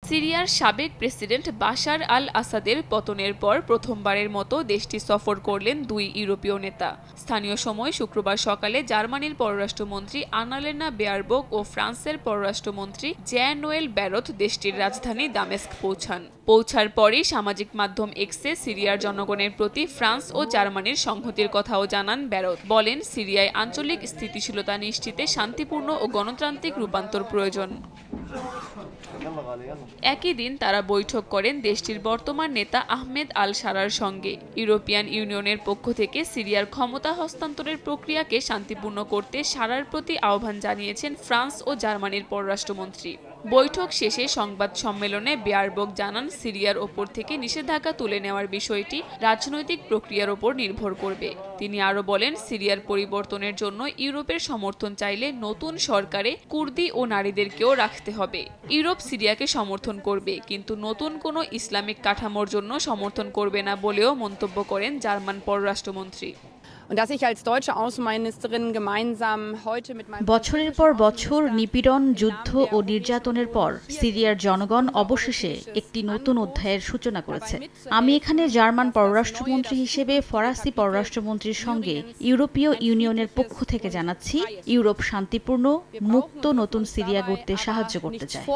সিরিয়ার সাবেক president Bashar আল আসাদের পতনের পর প্রথমবারের মতো দেশটি সফর করলেন দুই ইউরোপীয় নেতা। স্থানীয় সময় শুক্রবার সকালে জার্মানির পররাষ্ট্রমন্ত্রী আনালেনা বেয়ারবোক ও ফ্রান্সের পররাষ্ট্রমন্ত্রী জ্যাঁ-নোয়েল ব্যারথ দেশটির রাজধানী দামেস্ক পৌঁছার পরই সামাজিক মাধ্যম এক্সে সিরিয়ার জনগণের প্রতি ফ্রান্স ও জার্মানির সংহতির কথাও জানান ব্যারথ। বলেন, সিরিয়ায় আঞ্চলিক স্থিতিশীলতা নিশ্চিতে শান্তিপূর্ণ ও গণতান্ত্রিক রূপান্তর প্রয়োজন। একই দিন তারা বৈঠক করেন দেশটির বর্তমান নেতা আহমেদ আল শারার সঙ্গে। ইউরোপিয়ান ইউনিয়নের পক্ষ থেকে সিরিয়ার ক্ষমতা হস্তান্তরের প্রক্রিয়াকে শান্তিপূর্ণ করতে শারার প্রতি আহ্বান জানিয়েছেন ফ্রান্স ও জার্মানির পররাষ্ট্রমন্ত্রী। বৈঠক শেষে সংবাদ সম্মেলনে বেয়ারবোক জানান, সিরিয়ার ওপর থেকে নিষেধাজ্ঞা তুলে নেওয়ার বিষয়টি রাজনৈতিক প্রক্রিয়ার ওপর নির্ভর করবে। তিনি আরও বলেন, সিরিয়ার পরিবর্তনের জন্য ইউরোপের সমর্থন চাইলে নতুন সরকারে কুর্দি ও নারীদেরকেও রাখতে হবে। ইউরোপ সিরিয়াকে সমর্থন করবে, কিন্তু নতুন কোনো ইসলামিক কাঠামোর জন্য সমর্থন করবে না বলেও মন্তব্য করেন জার্মান পররাষ্ট্রমন্ত্রী। বছরের পর বছর নিপীড়ন, যুদ্ধ ও নির্যাতনের পর সিরিয়ার জনগণ অবশেষে একটি নতুন অধ্যায়ের সূচনা করেছে। আমি এখানে জার্মান পররাষ্ট্রমন্ত্রী হিসেবে ফরাসি পররাষ্ট্রমন্ত্রীর সঙ্গে ইউরোপীয় ইউনিয়নের পক্ষ থেকে জানাচ্ছি, ইউরোপ শান্তিপূর্ণ, মুক্ত নতুন সিরিয়া গড়তে সাহায্য করতে চায়।